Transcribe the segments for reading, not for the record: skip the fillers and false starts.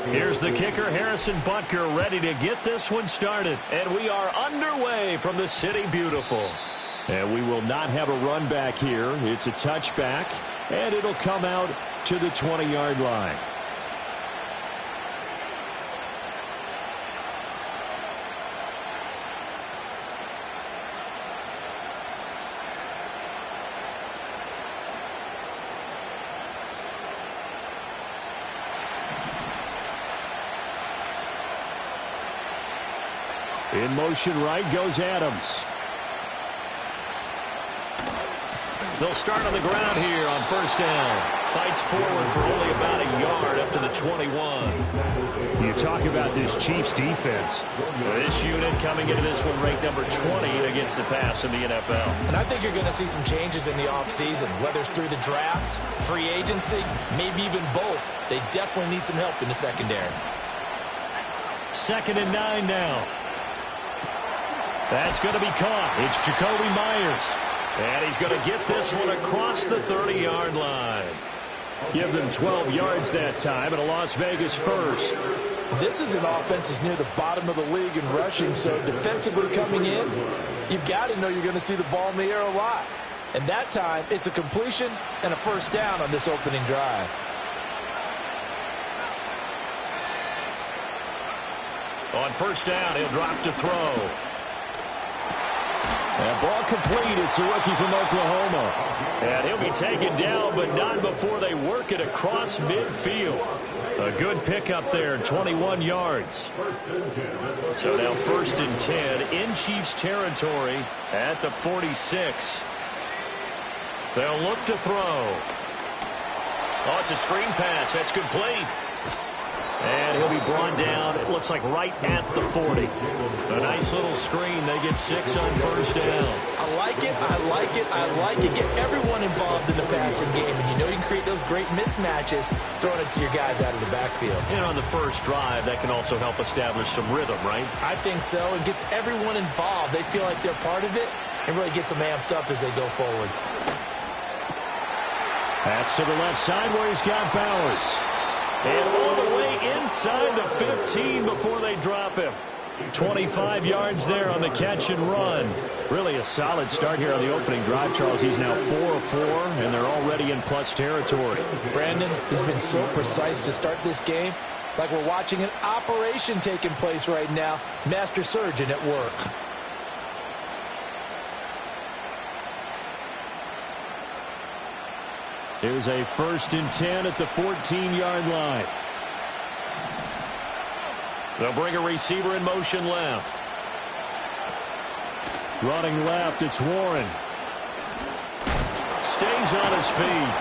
Here's the kicker, Harrison Butker, ready to get this one started. And we are underway from the City Beautiful. And we will not have a run back here. It's a touchback, and it'll come out to the 20-yard line. In motion right goes Adams. They'll start on the ground here on first down. Fights forward for only about a yard up to the 21. You talk about this Chiefs defense. This unit coming into this one ranked number 20 against the pass in the NFL. And I think you're going to see some changes in the offseason, whether it's through the draft, free agency, maybe even both. They definitely need some help in the secondary. 2nd and 9 now. That's going to be caught. It's Jacoby Myers. And he's going to get this one across the 30-yard line. Give them 12 yards that time and a Las Vegas first. This is an offense that's near the bottom of the league in rushing, so defensively coming in, you've got to know you're going to see the ball in the air a lot. And that time, it's a completion and a first down on this opening drive. On first down, he'll drop to throw. And ball complete. It's a rookie from Oklahoma. And he'll be taken down, but not before they work it across midfield. A good pickup there, 21 yards. So now 1st and 10 in Chiefs territory at the 46. They'll look to throw. Oh, it's a screen pass. That's complete. And he'll be brought down, it looks like right at the 40. A nice little screen. They get 6 on first down. I like it, I like it, I like it. Get everyone involved in the passing game. And you know you can create those great mismatches throwing it to your guys out of the backfield. And on the first drive, that can also help establish some rhythm, right? I think so. It gets everyone involved. They feel like they're part of it and really gets them amped up as they go forward. That's to the left side where he's got Bowers. And all the way inside the 15 before they drop him. 25 yards there on the catch and run. Really a solid start here on the opening drive, Charles. He's now 4 of 4, and they're already in plus territory. Brandon, he's been so precise to start this game. Like we're watching an operation taking place right now. Master surgeon at work. Here's a 1st and 10 at the 14-yard line. They'll bring a receiver in motion left. Running left, it's Warren. Stays on his feet.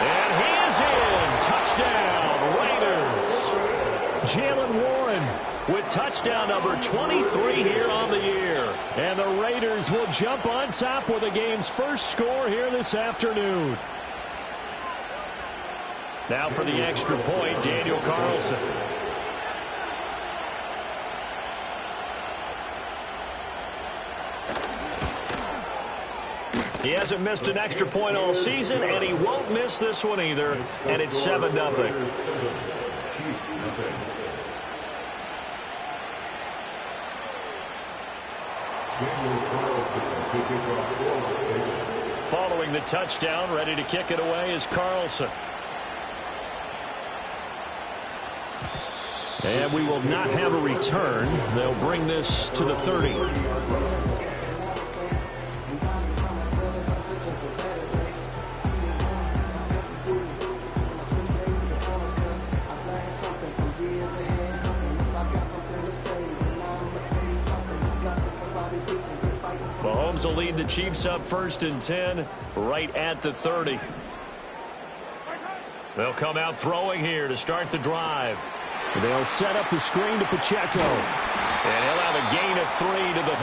And he is in. Touchdown, Raiders. Jalen Warren with touchdown number 23 here on the year. And the Raiders will jump on top with the game's first score here this afternoon. Now for the extra point, Daniel Carlson. He hasn't missed an extra point all season, and he won't miss this one either, and it's 7-0. Following the touchdown, ready to kick it away is Carlson. And we will not have a return. They'll bring this to the 30. Mahomes will lead the Chiefs up 1st and 10 right at the 30. They'll come out throwing here to start the drive. They'll set up the screen to Pacheco. And he'll have a gain of 3 to the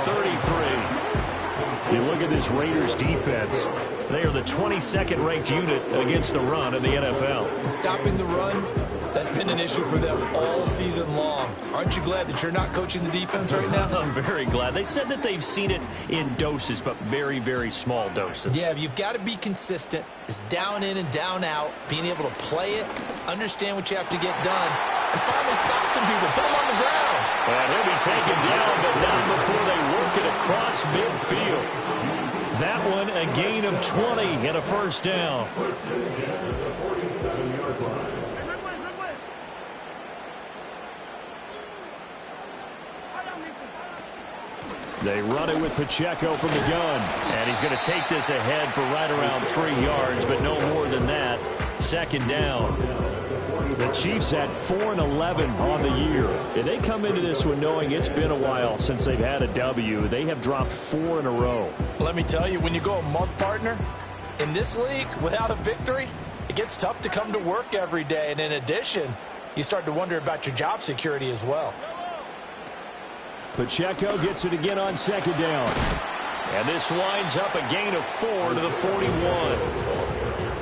33. You look at this Raiders defense. They are the 22nd ranked unit against the run in the NFL. Stopping the run, That's been an issue for them all season long. Aren't you glad that you're not coaching the defense right now? I'm very glad. They said that they've seen it in doses, but very, very small doses. Yeah, you've got to be consistent. It's down in and down out, being able to play it, understand what you have to get done, and finally stop some people, put them on the ground. And he'll be taken down, but not before they work it across midfield. That one, a gain of 20 and a first down. They run it with Pacheco from the gun. And he's going to take this ahead for right around 3 yards, but no more than that. Second down. The Chiefs at 4-11 on the year. And they come into this one knowing it's been a while since they've had a W. They have dropped 4 in a row. Let me tell you, when you go a month, partner, in this league, without a victory, it gets tough to come to work every day. And in addition, you start to wonder about your job security as well. Pacheco gets it again on second down. And this winds up a gain of 4 to the 41.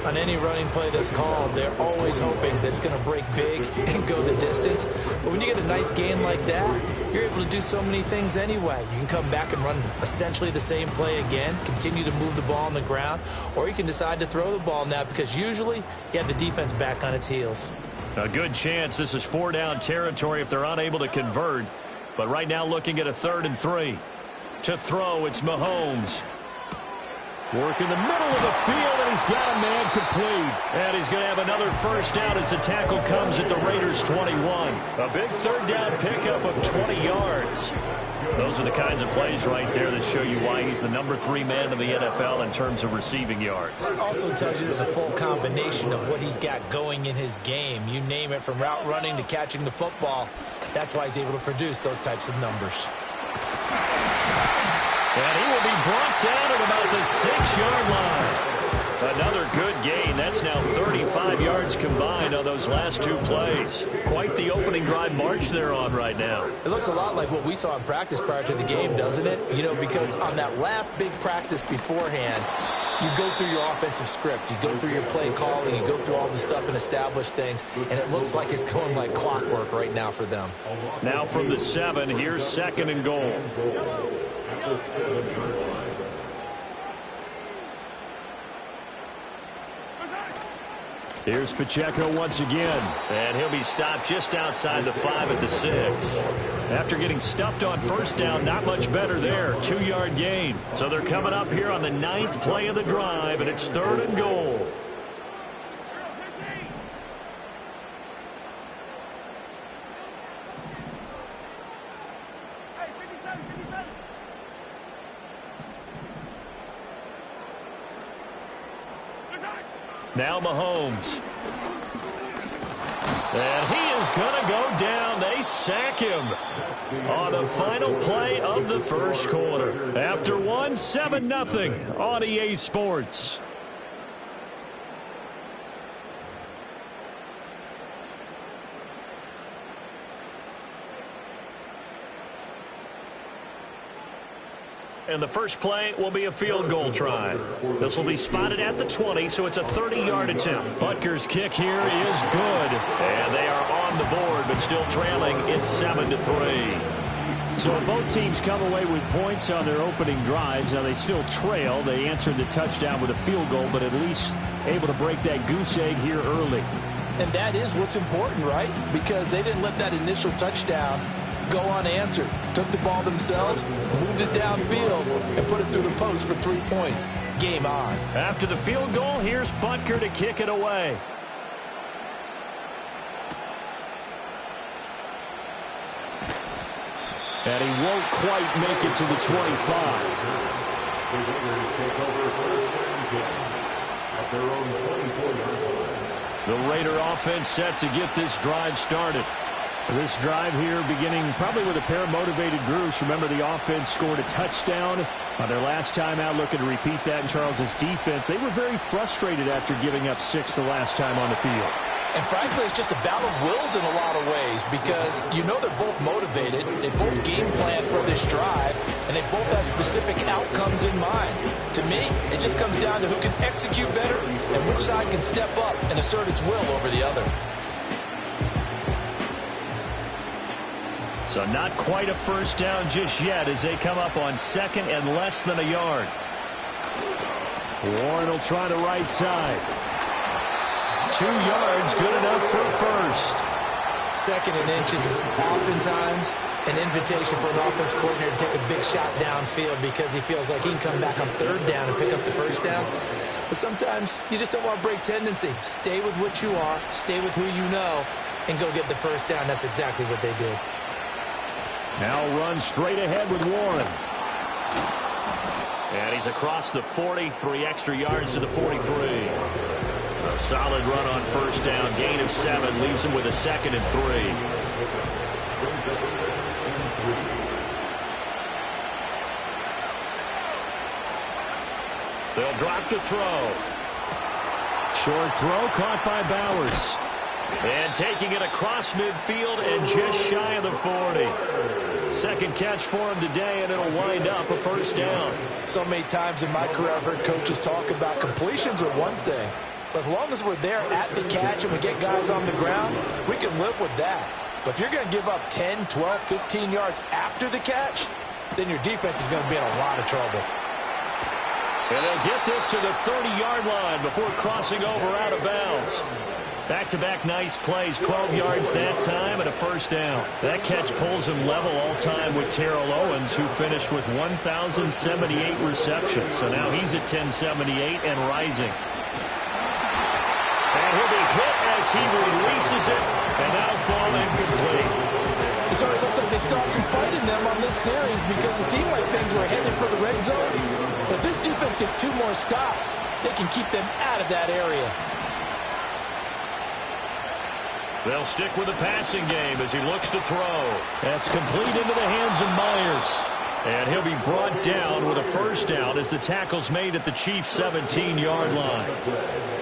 On any running play that's called, they're always hoping that it's going to break big and go the distance. But when you get a nice gain like that, you're able to do so many things anyway. You can come back and run essentially the same play again, continue to move the ball on the ground, or you can decide to throw the ball now because usually you have the defense back on its heels. A good chance this is 4-down territory if they're unable to convert. But right now looking at a 3rd and 3. To throw, it's Mahomes. Work in the middle of the field, and he's got a man complete. And he's going to have another first down as the tackle comes at the Raiders' 21. A big 3rd down pickup of 20 yards. Those are the kinds of plays right there that show you why he's the number 3 man in the NFL in terms of receiving yards. It also tells you there's a full combination of what he's got going in his game. You name it, from route running to catching the football. That's why he's able to produce those types of numbers. And he will be brought down at about the 6-yard line. Another good gain. That's now 35 yards combined on those last 2 plays. Quite the opening drive march they're on right now. It looks a lot like what we saw in practice prior to the game, doesn't it? You know, because on that last big practice beforehand, you go through your offensive script. You go through your play calling. You go through all the stuff and establish things. And it looks like it's going like clockwork right now for them. Now from the 7, here's 2nd and goal. Here's Pacheco once again. And he'll be stopped just outside the 5 at the 6. After getting stuffed on first down, not much better there. 2-yard gain. So they're coming up here on the 9th play of the drive, and it's 3rd and goal. Now Mahomes. And he is going to go down. They sack him on the final play of the first quarter. After 7-0 on EA Sports. And the first play will be a field goal try. This will be spotted at the 20, so it's a 30-yard attempt. Butker's kick here is good. And they are on the board, but still trailing. It's 7-3. So both teams come away with points on their opening drives. Now they still trail. They answered the touchdown with a field goal, but at least able to break that goose egg here early. And that is what's important, right? Because they didn't let that initial touchdown go unanswered. Took the ball themselves, moved it downfield, and put it through the post for 3 points. Game on. After the field goal, here's Butker to kick it away. And he won't quite make it to the 25. The Raider offense set to get this drive started. This drive here beginning probably with a pair of motivated groups. Remember, the offense scored a touchdown on their last time out. Looking to repeat that in Charles's defense. They were very frustrated after giving up 6 the last time on the field. And frankly, it's just a battle of wills in a lot of ways because you know they're both motivated. They both game plan for this drive, and they both have specific outcomes in mind. To me, it just comes down to who can execute better and which side can step up and assert its will over the other. So not quite a first down just yet as they come up on second and less than a yard. Warren will try the right side. 2 yards, good enough for a first. Second and inches is oftentimes an invitation for an offense coordinator to take a big shot downfield because he feels like he can come back on third down and pick up the first down. But sometimes you just don't want to break tendency. Stay with what you are, stay with who you know, and go get the first down. That's exactly what they did. Now run straight ahead with Warren. And he's across the 40, 3 extra yards to the 43. A solid run on first down, gain of 7, leaves him with a 2nd and 3. They'll drop to throw. Short throw caught by Bowers. And taking it across midfield and just shy of the 40. Second catch for him today, and it'll wind up a first down. So many times in my career I've heard coaches talk about completions are one thing. But as long as we're there at the catch and we get guys on the ground, we can live with that. But if you're going to give up 10, 12, 15 yards after the catch, then your defense is going to be in a lot of trouble. And they'll get this to the 30-yard line before crossing over out of bounds. Back-to-back nice plays, 12 yards that time and a first down. That catch pulls him level all-time with Terrell Owens, who finished with 1,078 receptions. So now he's at 1,078 and rising. And he'll be hit as he releases it, and that'll fall incomplete. So it looks like they still have some fight in them on this series because it seemed like things were headed for the red zone. But if this defense gets 2 more stops, they can keep them out of that area. They'll stick with the passing game as he looks to throw. That's complete into the hands of Myers. And he'll be brought down with a first down as the tackle's made at the Chiefs' 17-yard line.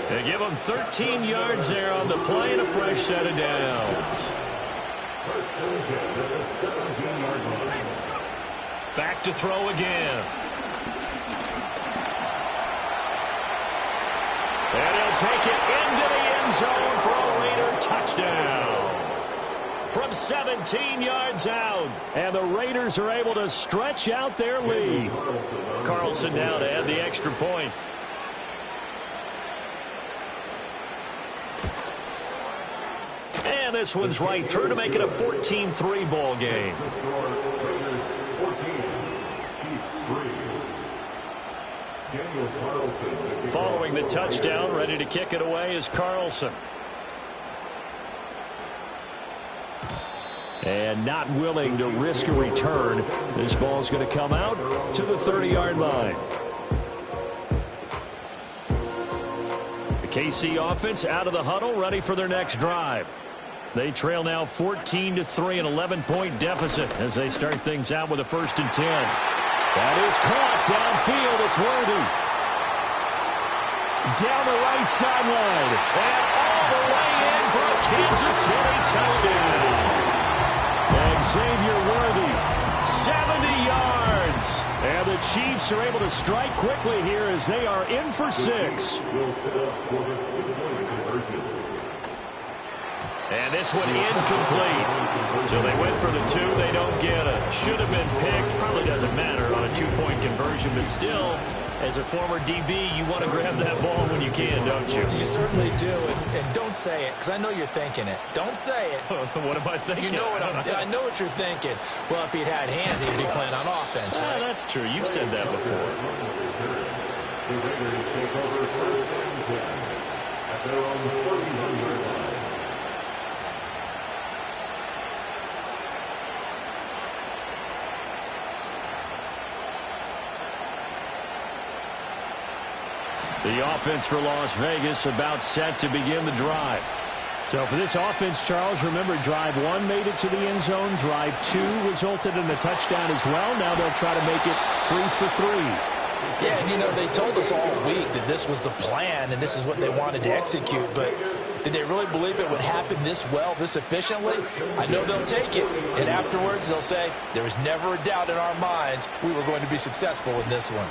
They give him 13 yards there on the play and a fresh set of downs. Back to throw again. And he'll take it into the end zone for a Raider touchdown. From 17 yards out. And the Raiders are able to stretch out their lead. Carlson now to add the extra point. And this one's right through to make it a 14-3 ball game. Following the touchdown, ready to kick it away is Carlson. And not willing to risk a return. This ball's going to come out to the 30-yard line. The KC offense out of the huddle, ready for their next drive. They trail now 14-3, an 11-point deficit as they start things out with a 1st and 10. That is caught downfield. It's Worthy. Down the right sideline. And all the way in for a Kansas City touchdown. Xavier Worthy, 70 yards. And the Chiefs are able to strike quickly here as they are in for 6. And this one incomplete. So they went for the 2. They don't get it. Should have been picked. Probably doesn't matter on a 2-point conversion. But still, as a former DB, you want to grab that ball when you can, don't you? You certainly do. And don't say it, because I know you're thinking it. Don't say it. What am I thinking? You know what I know what you're thinking. Well, if he'd had hands, he'd be playing on offense, right? That's true. You've said that before. The offense for Las Vegas about set to begin the drive. So for this offense, Charles, remember drive 1 made it to the end zone. Drive 2 resulted in a touchdown as well. Now they'll try to make it 3 for 3. Yeah, and you know, they told us all week that this was the plan and this is what they wanted to execute, but did they really believe it would happen this well, this efficiently? I know they'll take it, and afterwards they'll say, there was never a doubt in our minds we were going to be successful in this one.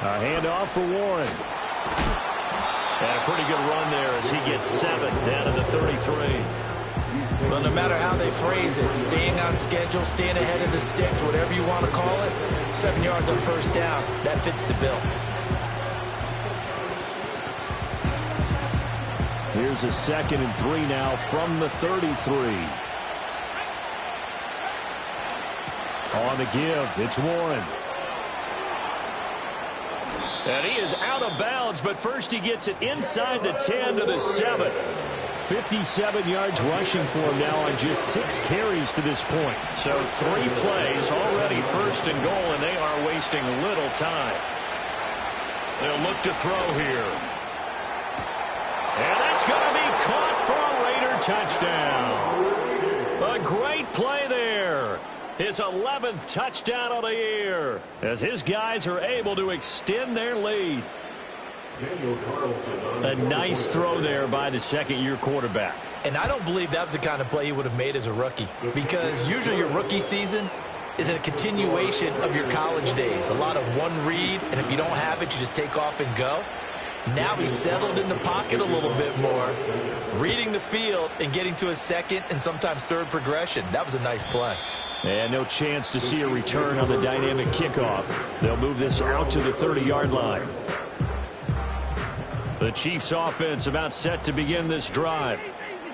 A handoff for Warren. And a pretty good run there as he gets 7 down to the 33. Well, no matter how they phrase it, staying on schedule, staying ahead of the sticks, whatever you want to call it, 7 yards on first down, that fits the bill. Here's a 2nd and 3 now from the 33. On the give, it's Warren. And he is out of bounds, but first he gets it inside the 10 to the 7. 57 yards rushing for him now on just 6 carries to this point. So 3 plays, already 1st and goal, and they are wasting little time. They'll look to throw here. And that's going to be caught for a Raider touchdown. A great play there. His 11th touchdown of the year, as his guys are able to extend their lead. A nice throw there by the second-year quarterback. And I don't believe that was the kind of play he would have made as a rookie, because usually your rookie season is a continuation of your college days. A lot of one read, and if you don't have it, you just take off and go. Now he's settled in the pocket a little bit more, reading the field and getting to his second and sometimes third progression. That was a nice play. And no chance to see a return on the dynamic kickoff. They'll move this out to the 30-yard line. The Chiefs offense about set to begin this drive.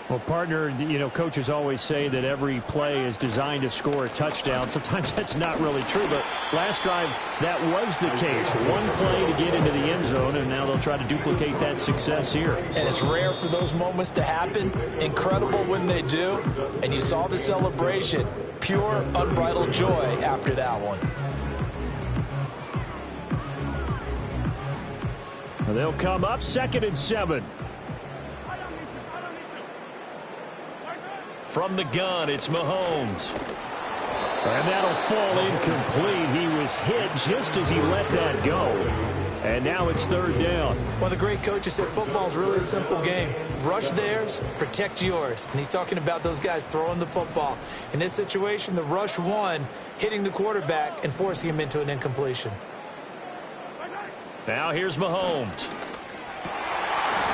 Well, partner, you know, coaches always say that every play is designed to score a touchdown. Sometimes that's not really true, but last drive that was the case. One play to get into the end zone, and now they'll try to duplicate that success here. And it's rare for those moments to happen. Incredible when they do. And you saw the celebration. Pure, unbridled joy after that one. They'll come up 2nd and 7. From the gun, it's Mahomes. And that'll fall incomplete. He was hit just as he let that go. And now it's 3rd down. Well, the great coaches said football is really a simple game. Rush theirs, protect yours. And he's talking about those guys throwing the football. In this situation, the rush won, hitting the quarterback and forcing him into an incompletion. Now here's Mahomes.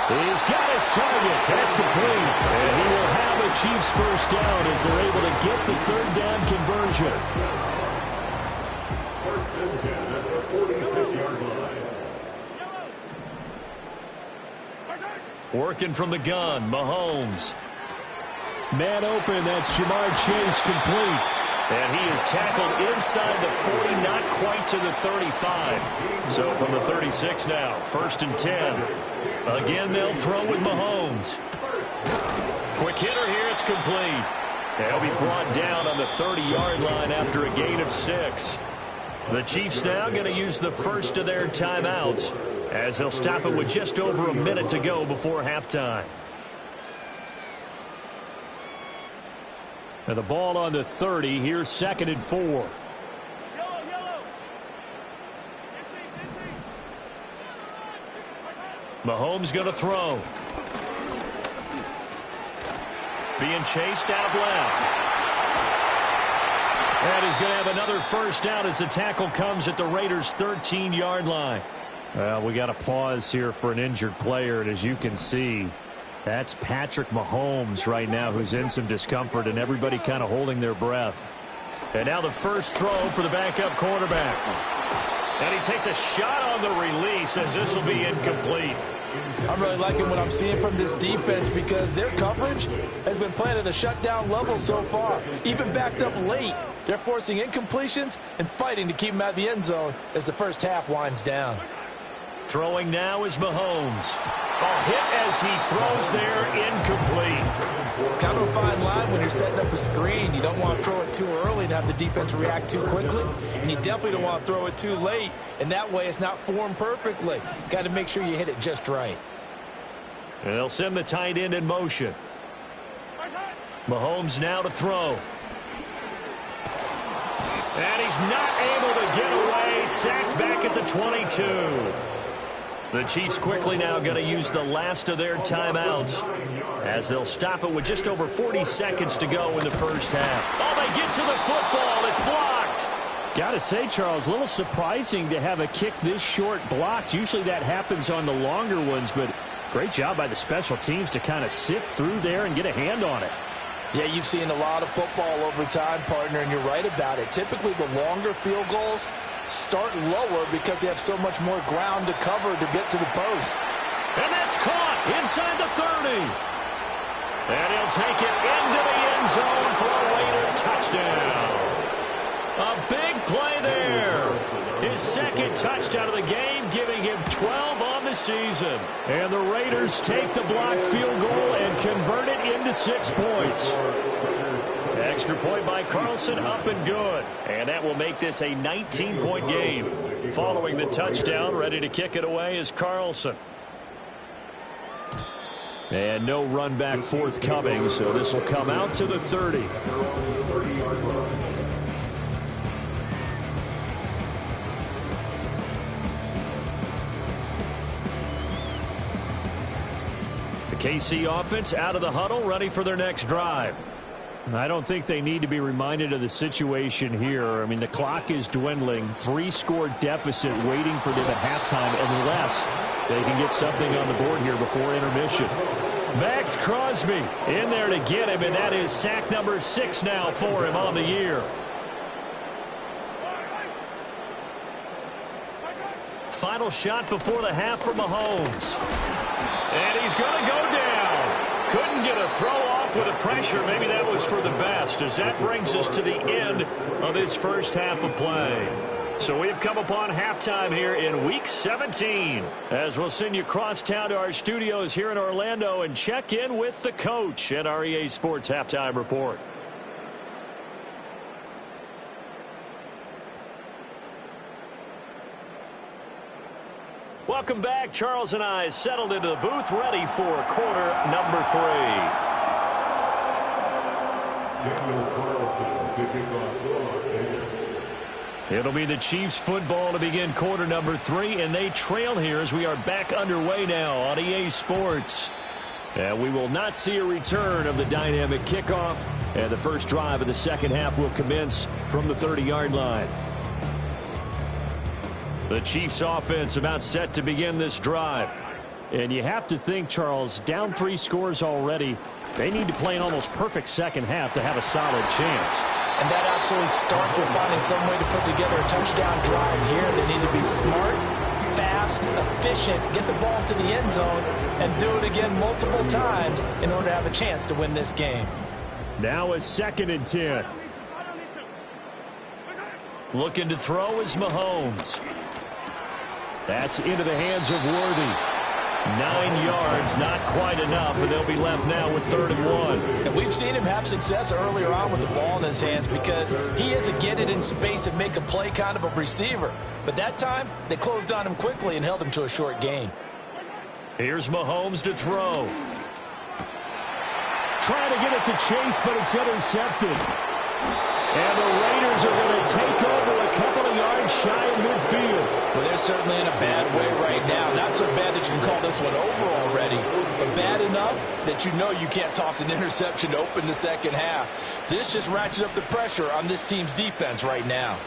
He's got his target. That's complete. And he will have the Chiefs first down as they're able to get the 3rd down conversion. First and 10 at the 46-yard line. Working from the gun, Mahomes. Man open, that's Jamar Chase, complete. And he is tackled inside the 40, not quite to the 35. So from the 36 now, 1st and 10. Again, they'll throw with Mahomes. Quick hitter here, it's complete. They'll be brought down on the 30-yard line after a gain of 6. The Chiefs now going to use the first of their timeouts as they'll stop it with just over a minute to go before halftime. And the ball on the 30. Here's 2nd and 4. Mahomes going to throw. Being chased out left. And he's going to have another first down as the tackle comes at the Raiders' 13-yard line. Well, we got a pause here for an injured player, and as you can see, that's Patrick Mahomes right now who's in some discomfort, and everybody kind of holding their breath. And now the first throw for the backup quarterback. And he takes a shot on the release as this will be incomplete. I'm really liking what I'm seeing from this defense because their coverage has been playing at a shutdown level so far. Even backed up late, they're forcing incompletions and fighting to keep them out of the end zone as the first half winds down. Throwing now is Mahomes. A hit as he throws there, incomplete. Kind of a fine line when you're setting up a screen. You don't want to throw it too early and have the defense react too quickly. And you definitely don't want to throw it too late. And that way it's not formed perfectly. Got to make sure you hit it just right. And they'll send the tight end in motion. Mahomes now to throw. And he's not able to get away. Sacked back at the 22. The Chiefs quickly now going to use the last of their timeouts as they'll stop it with just over 40 seconds to go in the first half. Oh, they get to the football. It's blocked. Got to say, Charles, a little surprising to have a kick this short blocked. Usually that happens on the longer ones, but great job by the special teams to kind of sift through there and get a hand on it. Yeah, you've seen a lot of football over time, partner, and you're right about it. Typically, the longer field goals start lower because they have so much more ground to cover to get to the post. And that's caught inside the 30. And he'll take it into the end zone for a Raider touchdown. A big play there. His second touchdown of the game, giving him 12 on the season. And the Raiders take the blocked field goal and convert it into 6 points. Extra point by Carlson, up and good. And that will make this a 19-point game. Following the touchdown, ready to kick it away is Carlson. And no run back forthcoming, so this will come out to the 30. The KC offense out of the huddle, ready for their next drive. I don't think they need to be reminded of the situation here. I mean, the clock is dwindling. 3-score deficit waiting for them at halftime unless they can get something on the board here before intermission. Max Crosby in there to get him, and that is sack number 6 now for him on the year. Final shot before the half from Mahomes. And he's going to go down. Couldn't get a throw off with the pressure. Maybe that was for the best, as that brings us to the end of this first half of play. So we've come upon halftime here in Week 17, as we'll send you across town to our studios here in Orlando and check in with the coach at our EA Sports Halftime Report. Welcome back. Charles and I settled into the booth, ready for quarter number 3. It'll be the Chiefs football to begin quarter number 3, and they trail here as we are back underway now on EA Sports. And we will not see a return of the dynamic kickoff, and the first drive of the second half will commence from the 30-yard line. The Chiefs offense about set to begin this drive. And you have to think, Charles, down 3 scores already. They need to play an almost perfect second half to have a solid chance. And that absolutely starts with finding some way to put together a touchdown drive here. They need to be smart, fast, efficient, get the ball to the end zone, and do it again multiple times in order to have a chance to win this game. Now a 2nd and 10. Looking to throw is Mahomes. That's into the hands of Worthy. 9 yards, not quite enough, and they'll be left now with 3rd and 1. And we've seen him have success earlier on with the ball in his hands because he is a get it in space and make a play kind of a receiver. But that time, they closed on him quickly and held him to a short gain. Here's Mahomes to throw. Trying to get it to Chase, but it's intercepted. And the Raiders are going to take over a couple of yards shy of midfield. Well, they're certainly in a bad way right now. Not so bad that you can call this one over already, but bad enough that you know you can't toss an interception to open the second half. This just ratchets up the pressure on this team's defense right now.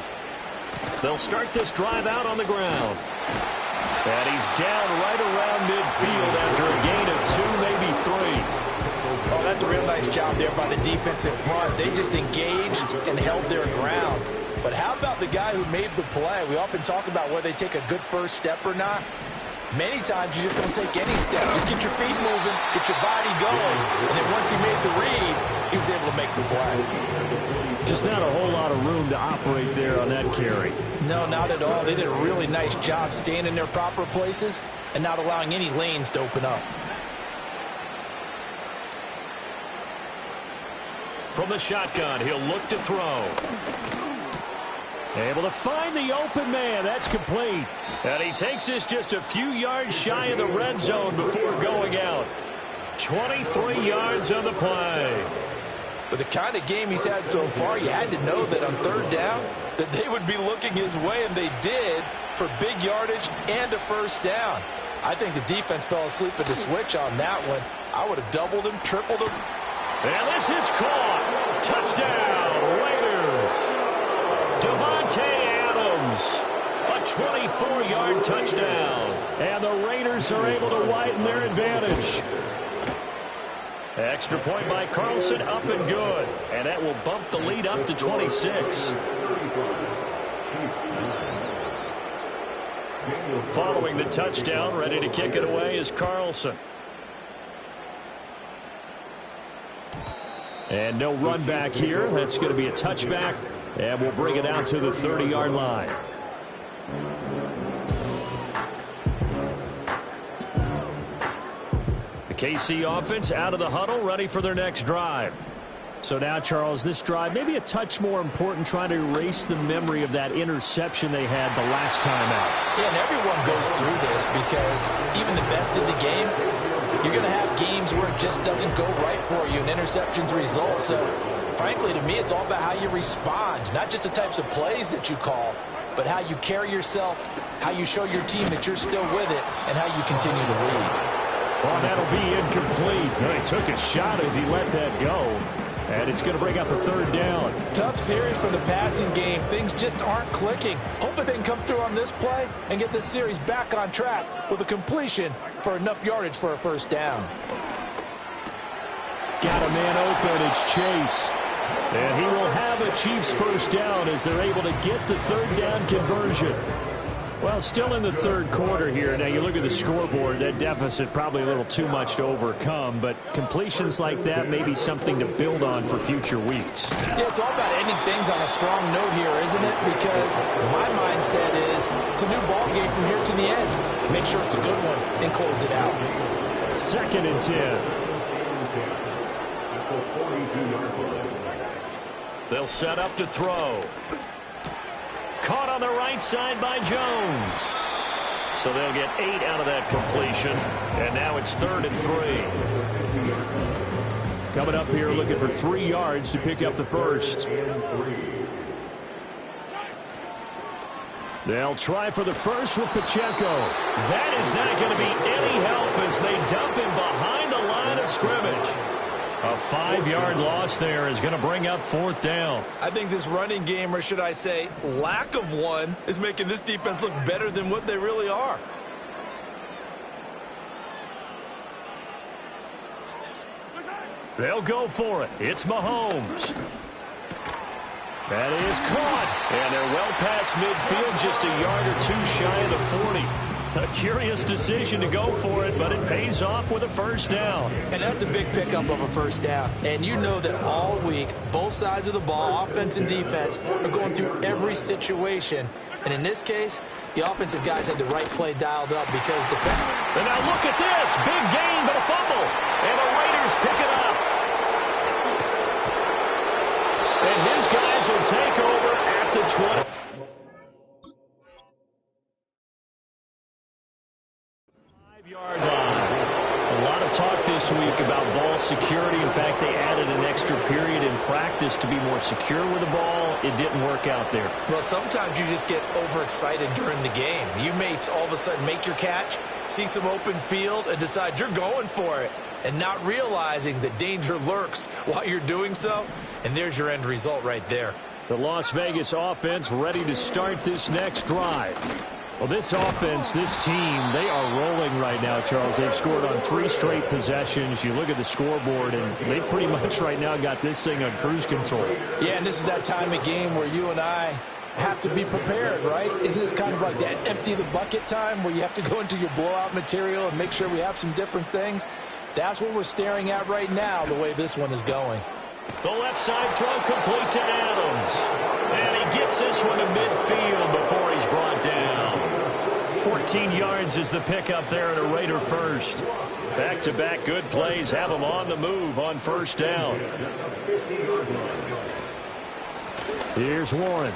They'll start this drive out on the ground. And he's down right around midfield after a gain of 2, maybe 3. Oh, that's a real nice job there by the defensive front. They just engaged and held their ground. But how about the guy who made the play? We often talk about whether they take a good first step or not. Many times you just don't take any step. Just get your feet moving, get your body going. And then once he made the read, he was able to make the play. Just not a whole lot of room to operate there on that carry. No, not at all. They did a really nice job staying in their proper places and not allowing any lanes to open up. From the shotgun, he'll look to throw. Able to find the open man. That's complete. And he takes this just a few yards shy of the red zone before going out. 23 yards on the play. With the kind of game he's had so far, you had to know that on 3rd down that they would be looking his way, and they did, for big yardage and a first down. I think the defense fell asleep at the switch on that one. I would have doubled him, tripled him. And this is caught. Touchdown, Raiders. Devontae Adams, a 24-yard touchdown. And the Raiders are able to widen their advantage. Extra point by Carlson, up and good. And that will bump the lead up to 26. Following the touchdown, ready to kick it away is Carlson. And no run back here. That's going to be a touchback. And we'll bring it out to the 30-yard line. The KC offense out of the huddle, ready for their next drive. So now, Charles, this drive maybe a touch more important, trying to erase the memory of that interception they had the last time out. Yeah, and everyone goes through this because even the best in the game, you're going to have games where it just doesn't go right for you, and interceptions result. So, frankly, to me, it's all about how you respond, not just the types of plays that you call, but how you carry yourself, how you show your team that you're still with it, and how you continue to lead. Well, that'll be incomplete. He took a shot as he let that go. And it's going to bring up a third down. Tough series for the passing game. Things just aren't clicking. Hoping they can come through on this play and get this series back on track with a completion for enough yardage for a first down. Got a man open. It's Chase. And he will have a Chiefs first down as they're able to get the third down conversion. Well, still in the third quarter here. Now, you look at the scoreboard, that deficit probably a little too much to overcome, but completions like that may be something to build on for future weeks. Yeah, it's all about ending things on a strong note here, isn't it? Because my mindset is it's a new ball game from here to the end. Make sure it's a good one and close it out. 2nd and 10. They'll set up to throw. Caught on the right side by Jones. So they'll get 8 out of that completion. And now it's 3rd and 3. Coming up here looking for 3 yards to pick up the first. They'll try for the first with Pacheco. That is not going to be any help as they dump him behind the line of scrimmage. A 5-yard loss there is going to bring up 4th down. I think this running game, or should I say lack of one, is making this defense look better than what they really are. They'll go for it. It's Mahomes. That is caught. And they're well past midfield, just a yard or two shy of the 40. A curious decision to go for it, but it pays off with a first down. And that's a big pickup of a first down. And you know that all week, both sides of the ball, offense and defense, are going through every situation. And in this case, the offensive guys had the right play dialed up because defense. And now look at this. Big gain, but a fumble. And the Raiders pick it up. And his guys will take over at the 20. A lot of talk this week about ball security. In fact, they added an extra period in practice to be more secure with the ball. It didn't work out there. Well, sometimes you just get overexcited during the game. You may all of a sudden make your catch, see some open field, and decide you're going for it, and not realizing that danger lurks while you're doing so. And there's your end result right there. The Las Vegas offense ready to start this next drive. Well, this offense, this team, they are rolling right now, Charles. They've scored on 3 straight possessions. You look at the scoreboard, and they pretty much right now got this thing on cruise control. Yeah, and this is that time of game where you and I have to be prepared, right? Isn't this kind of like that empty the bucket time where you have to go into your blowout material and make sure we have some different things? That's what we're staring at right now, the way this one is going. The left side throw complete to Adams. And he gets this one to midfield before he's brought down. 14 yards is the pickup there at a Raider first. Back-to-back good plays have him on the move on first down. Here's Warren.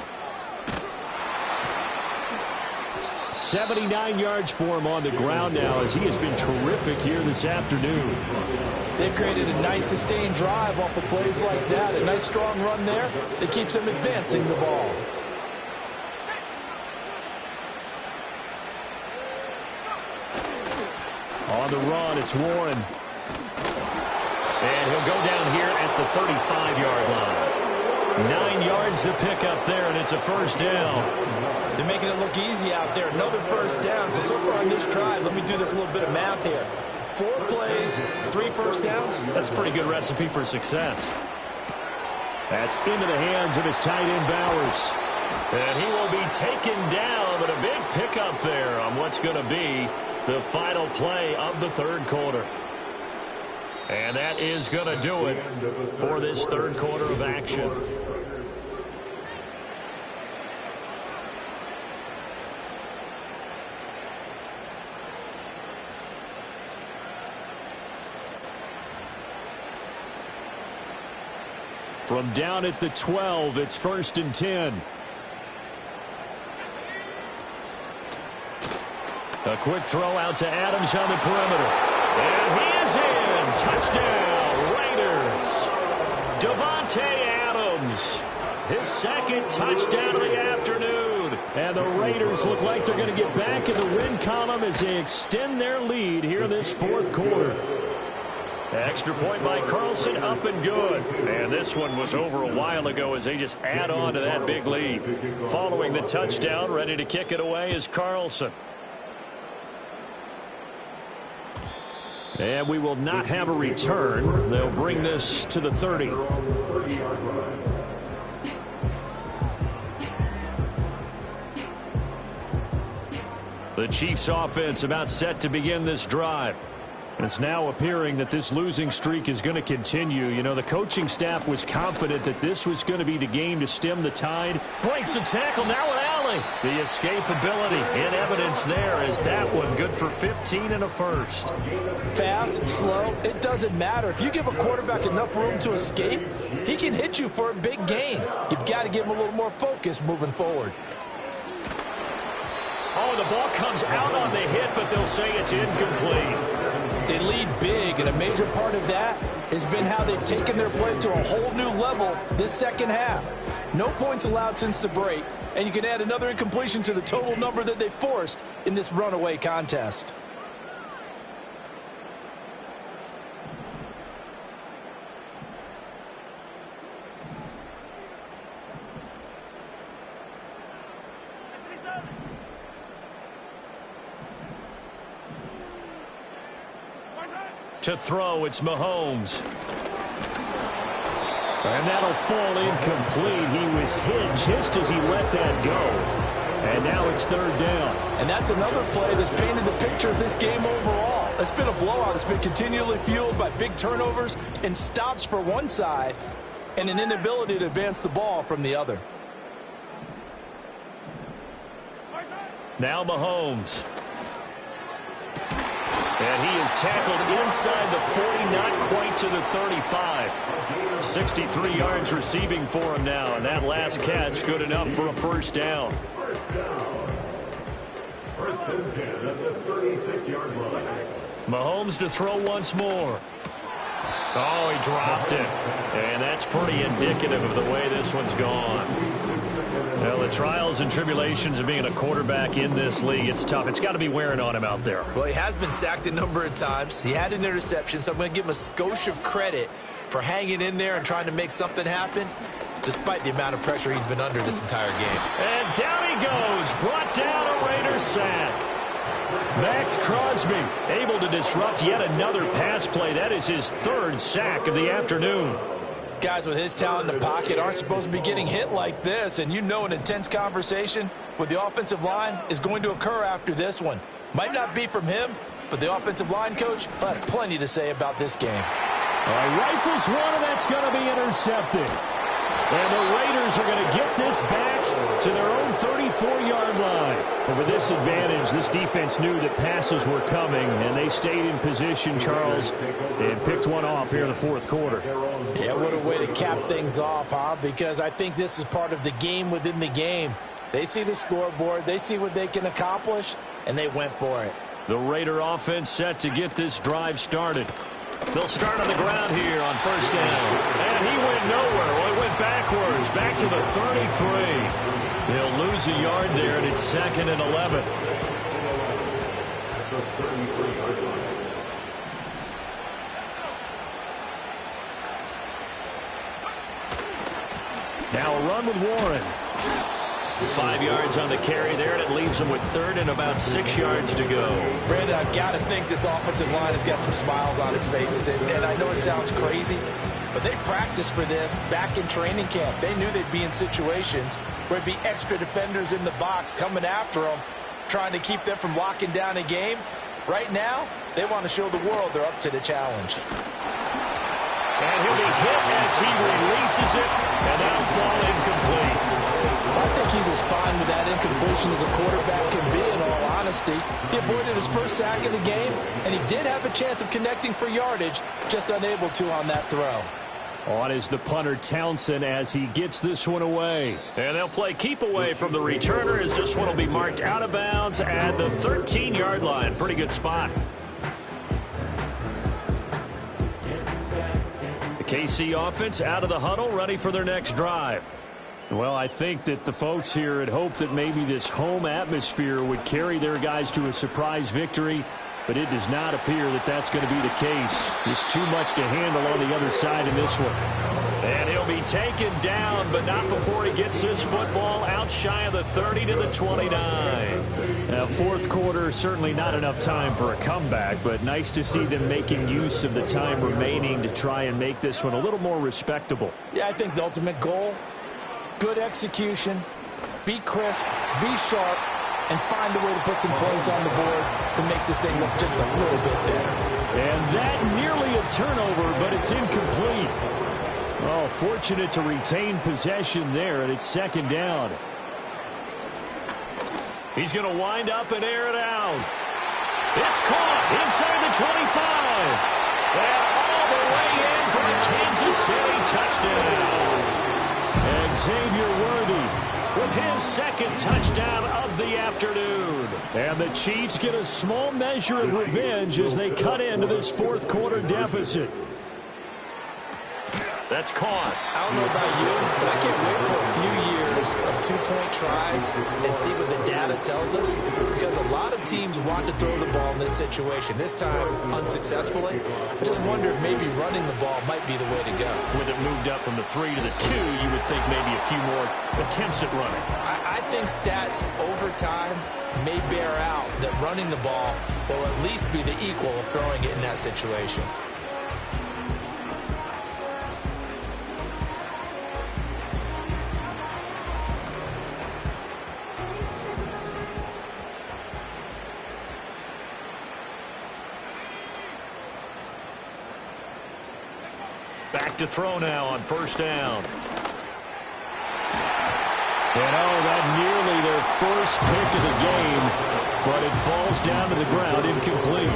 79 yards for him on the ground now as he has been terrific here this afternoon. They've created a nice sustained drive off of plays like that. A nice strong run there that keeps them advancing the ball. On the run, it's Warren. And he'll go down here at the 35-yard line. 9 yards to pick up there, and it's a first down. They're making it look easy out there. Another first down. So far on this drive, let me do this little bit of math here. 4 plays, 3 first downs. That's a pretty good recipe for success. That's into the hands of his tight end, Bowers. And he will be taken down, but a big pickup there on what's going to be the final play of the third quarter. And that is going to do it for this third quarter of action. From down at the 12, it's 1st and 10. A quick throw out to Adams on the perimeter. And he is in. Touchdown, Raiders. Davante Adams. His second touchdown of the afternoon. And the Raiders look like they're going to get back in the win column as they extend their lead here in this fourth quarter. Extra point by Carlson, up and good. And this one was over a while ago as they just add on to that big lead. Following the touchdown, ready to kick it away is Carlson. And we will not have a return. They'll bring this to the 30. The Chiefs offense about set to begin this drive. It's now appearing that this losing streak is going to continue. You know, the coaching staff was confident that this was going to be the game to stem the tide. Breaks the tackle, now an alley. The escapability in evidence there is that one good for 15 and a first. Fast, slow, it doesn't matter. If you give a quarterback enough room to escape, he can hit you for a big gain. You've got to give him a little more focus moving forward. Oh, the ball comes out on the hit, but they'll say it's incomplete. They lead big, and a major part of that has been how they've taken their play to a whole new level this second half. No points allowed since the break, and you can add another incompletion to the total number that they forced in this runaway contest. To throw, it's Mahomes. And that'll fall incomplete. He was hit just as he let that go. And now it's third down. And that's another play that's painted the picture of this game overall. It's been a blowout. It's been continually fueled by big turnovers and stops for one side and an inability to advance the ball from the other. Now Mahomes. And he is tackled inside the 40, not quite to the 35. 63 yards receiving for him now, and that last catch good enough for a first down. First and 10 at the 36-yard line. Mahomes to throw once more. Oh, he dropped it. And that's pretty indicative of the way this one's gone. Well, the trials and tribulations of being a quarterback in this league, it's tough. It's got to be wearing on him out there. Well, he has been sacked a number of times. He had an interception, so I'm going to give him a skosh of credit for hanging in there and trying to make something happen, despite the amount of pressure he's been under this entire game. And down he goes. Brought down a Raiders sack. Max Crosby able to disrupt yet another pass play. That is his third sack of the afternoon. Guys with his talent in the pocket aren't supposed to be getting hit like this, and you know an intense conversation with the offensive line is going to occur after this one. Might not be from him, but the offensive line coach had plenty to say about this game. Rifles one, and that's going to be intercepted. And the Raiders are going to get this back to their own 34-yard line. And with this advantage, this defense knew that passes were coming, and they stayed in position, Charles, and picked one off here in the fourth quarter. Yeah, what a way to cap things off, huh? Because I think this is part of the game within the game. They see the scoreboard, they see what they can accomplish, and they went for it. The Raider offense set to get this drive started. They'll start on the ground here on first down. And he went nowhere. Well, he went backwards, back to the 33. They'll lose a yard there, and it's 2nd and 11. Now a run with Warren. 5 yards on the carry there, and it leaves them with third and about 6 yards to go. Brandon, I've got to think this offensive line has got some smiles on its faces. And I know it sounds crazy, but they practiced for this back in training camp. They knew they'd be in situations where it'd be extra defenders in the box coming after them, trying to keep them from locking down a game. Right now, they want to show the world they're up to the challenge. And he'll be hit as he releases it, and that'll fall incomplete. I think he's as fine with that incompletion as a quarterback can be, in all honesty. He avoided his first sack of the game, and he did have a chance of connecting for yardage, just unable to on that throw. On is the punter, Townsend, as he gets this one away. And they'll play keep away from the returner as this one will be marked out of bounds at the 13-yard line. Pretty good spot. The KC offense out of the huddle, ready for their next drive. Well, I think that the folks here had hoped that maybe this home atmosphere would carry their guys to a surprise victory, but it does not appear that that's going to be the case. There's too much to handle on the other side in this one. And he'll be taken down, but not before he gets this football out shy of the 30 to the 29. Now, fourth quarter, certainly not enough time for a comeback, but nice to see them making use of the time remaining to try and make this one a little more respectable. Yeah, I think the ultimate goal, good execution, be crisp, be sharp, and find a way to put some points on the board to make this thing look just a little bit better. And that nearly a turnover, but it's incomplete. Oh, fortunate to retain possession there, and it's second down. He's going to wind up and air it out. It's caught inside the 25. And all the way in for a Kansas City touchdown. And Xavier Worthy with his second touchdown of the afternoon. And the Chiefs get a small measure of revenge as they cut into this fourth quarter deficit. That's caught. I don't know about you, but I can't wait for a few years of two-point tries and see what the data tells us, because a lot of teams want to throw the ball in this situation. This time, unsuccessfully. I just wonder if maybe running the ball might be the way to go. With it moved up from the 3 to the 2, you would think maybe a few more attempts at running. I think stats over time may bear out that running the ball will at least be the equal of throwing it in that situation. Back to throw now on first down. And oh, that nearly their first pick of the game, but it falls down to the ground, incomplete.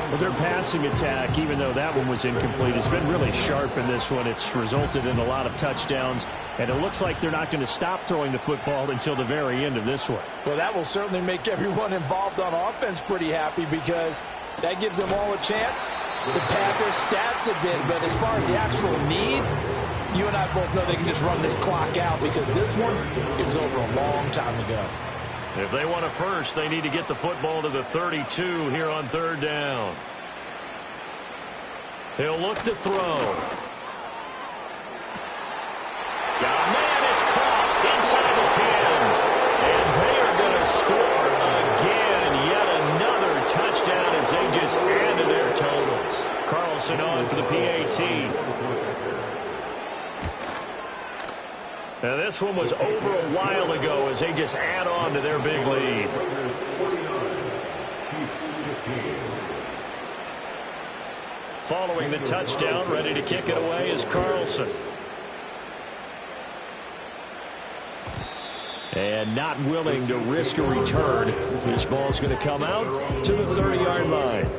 Well, their passing attack, even though that one was incomplete, has been really sharp in this one. It's resulted in a lot of touchdowns, and it looks like they're not going to stop throwing the football until the very end of this one. Well, that will certainly make everyone involved on offense pretty happy, because that gives them all a chance to pad their stats a bit. But as far as the actual need, you and I both know they can just run this clock out, because this one, it was over a long time ago. If they want a first, they need to get the football to the 32 here on third down. He'll look to throw. Got a man, it's caught inside the 10. And they are going to score again. Yet another touchdown as they just added their totals. Carlson on for the PAT. Now, this one was over a while ago as they just add on to their big lead. Following the touchdown, ready to kick it away is Carlson. And not willing to risk a return. This ball's going to come out to the 30-yard line.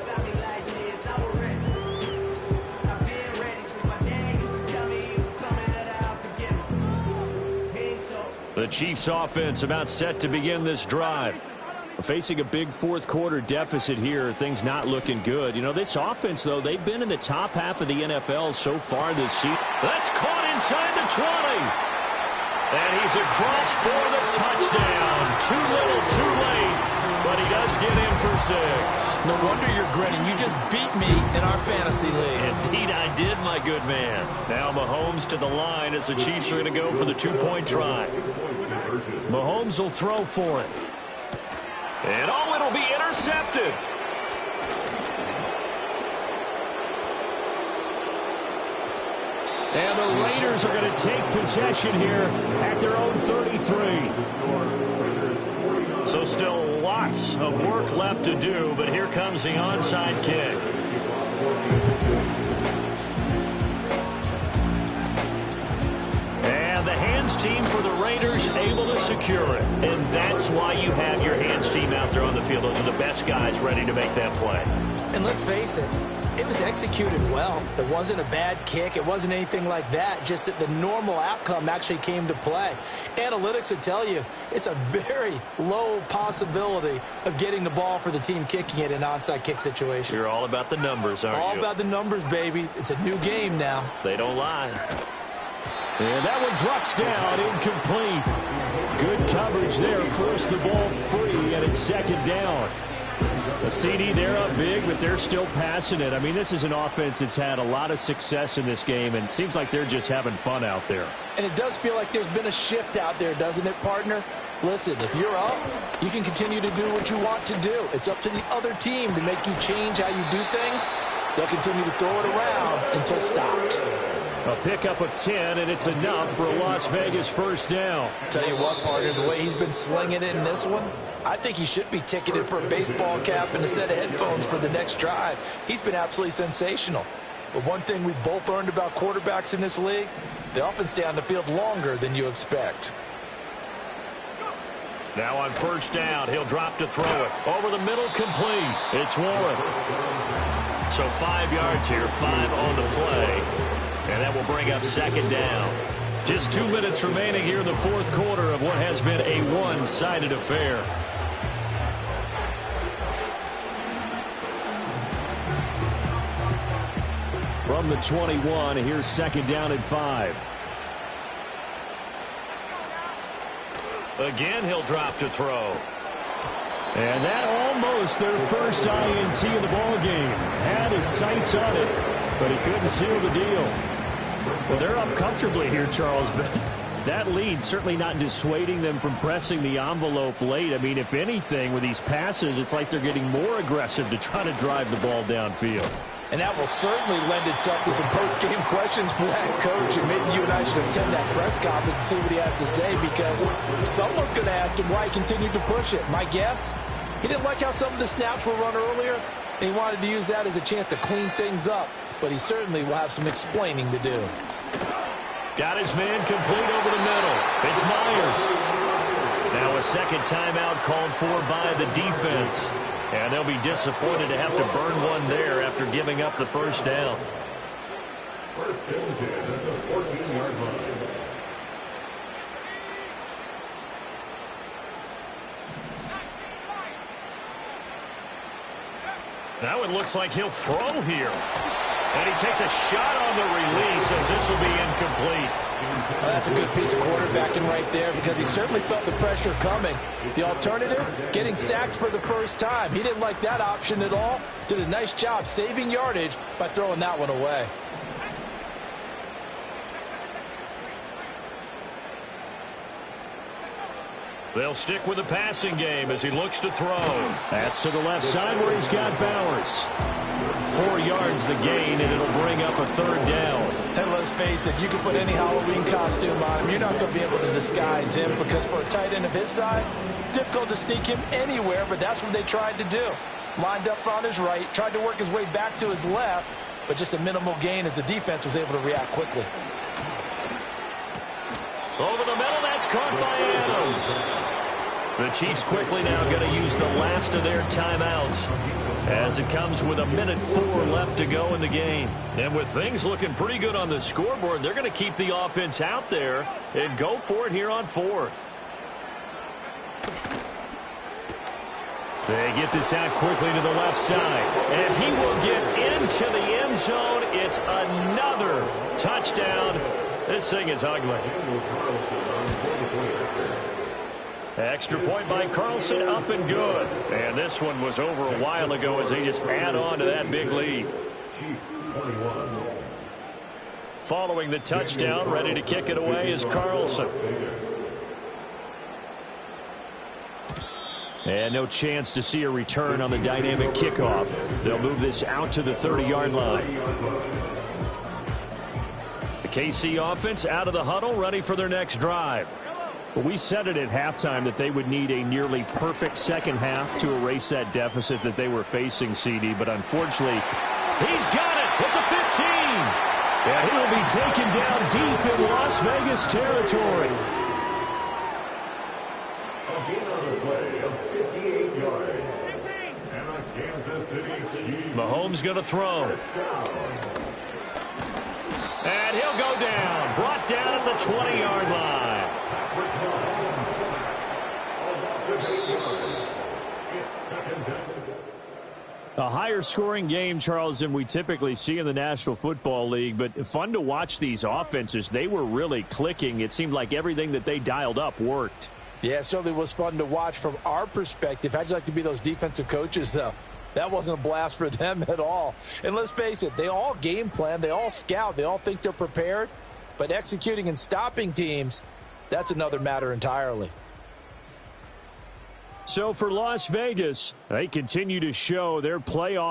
The Chiefs offense about set to begin this drive. Facing a big fourth quarter deficit here, things not looking good. You know, this offense, though, they've been in the top half of the NFL so far this season. That's caught inside the 20. And he's across for the touchdown. Too little, too late, but he does get in for 6. No wonder you're grinning. You just beat me in our fantasy league. Indeed I did, my good man. Now Mahomes to the line as the Chiefs are going to go for the 2-point try. Mahomes will throw for it. And it'll be intercepted. And the Raiders are going to take possession here at their own 33. So still lots of work left to do, but here comes the onside kick. And the hands team for the Raiders able to secure it. And that's why you have your hands team out there on the field. Those are the best guys ready to make that play. And let's face it, it was executed well. It wasn't a bad kick. It wasn't anything like that. Just that the normal outcome actually came to play. Analytics would tell you it's a very low possibility of getting the ball for the team kicking it in an onside kick situation. You're all about the numbers, aren't you? All about the numbers, baby. It's a new game now. They don't lie. And that one drops down, incomplete. Good coverage there, forced the ball free, and it's second down. The CD, they're up big, but they're still passing it. I mean, this is an offense that's had a lot of success in this game, and it seems like they're just having fun out there. And it does feel like there's been a shift out there, doesn't it, partner? Listen, if you're up, you can continue to do what you want to do. It's up to the other team to make you change how you do things. They'll continue to throw it around until stopped. A pickup of 10, and it's enough for a Las Vegas first down. Tell you what, partner, the way he's been slinging it in this one, I think he should be ticketed for a baseball cap and a set of headphones for the next drive. He's been absolutely sensational. But one thing we've both learned about quarterbacks in this league, they often stay on the field longer than you expect. Now on first down, he'll drop to throw it. Over the middle, complete. It's Warren. So 5 yards here, 5 on the play. And that will bring up second down. Just 2 minutes remaining here in the fourth quarter of what has been a one-sided affair. From the 21, here's second down and 5. Again, he'll drop to throw. And that almost their first INT of the ballgame. Had his sights on it, but he couldn't seal the deal. Well, they're up comfortably here, Charles, but that lead certainly not dissuading them from pressing the envelope late. I mean, if anything, with these passes, it's like they're getting more aggressive to try to drive the ball downfield. And that will certainly lend itself to some post-game questions for that coach. And maybe you and I should attend that press conference to see what he has to say, because someone's going to ask him why he continued to push it. My guess, he didn't like how some of the snaps were run earlier, and he wanted to use that as a chance to clean things up. But he certainly will have some explaining to do. Got his man complete over the middle. It's Myers. Now a second timeout called for by the defense. And they'll be disappointed to have to burn one there after giving up the first down. First and 10 at the 14-yard line. Now it looks like he'll throw here. And he takes a shot on the release as this will be incomplete. Well, that's a good piece of quarterbacking right there, because he certainly felt the pressure coming. The alternative, getting sacked for the first time. He didn't like that option at all. Did a nice job saving yardage by throwing that one away. They'll stick with the passing game as he looks to throw. That's to the left side where he's got Bowers. 4 yards the gain, and it'll bring up a third down. And let's face it, you can put any Halloween costume on him. You're not going to be able to disguise him, because for a tight end of his size, difficult to sneak him anywhere, but that's what they tried to do. Lined up on his right, tried to work his way back to his left, but just a minimal gain as the defense was able to react quickly. Over the middle, that's caught by Adams. The Chiefs quickly now going to use the last of their timeouts, as it comes with 1:04 left to go in the game. And with things looking pretty good on the scoreboard, they're going to keep the offense out there and go for it here on fourth. They get this out quickly to the left side. And he will get into the end zone. It's another touchdown. This thing is ugly. Extra point by Carlson, up and good. And this one was over a while ago as they just add on to that big lead. Following the touchdown, ready to kick it away is Carlson. And no chance to see a return on the dynamic kickoff. They'll move this out to the 30-yard line. The KC offense out of the huddle, ready for their next drive. Well, we said it at halftime that they would need a nearly perfect second half to erase that deficit that they were facing, CD. But unfortunately, he's got it at the 15. And he'll be taken down deep in Las Vegas territory. Mahomes going to throw. And he'll go down. Brought down at the 20-yard line. A higher scoring game, Charles, than we typically see in the National Football League, but fun to watch these offenses. They were really clicking. It seemed like everything that they dialed up worked. Yeah, it certainly was fun to watch from our perspective. How'd you like to be those defensive coaches, though? That wasn't a blast for them at all. And let's face it, they all game plan, they all scout, they all think they're prepared, but executing and stopping teams, that's another matter entirely. So for Las Vegas, they continue to show their playoff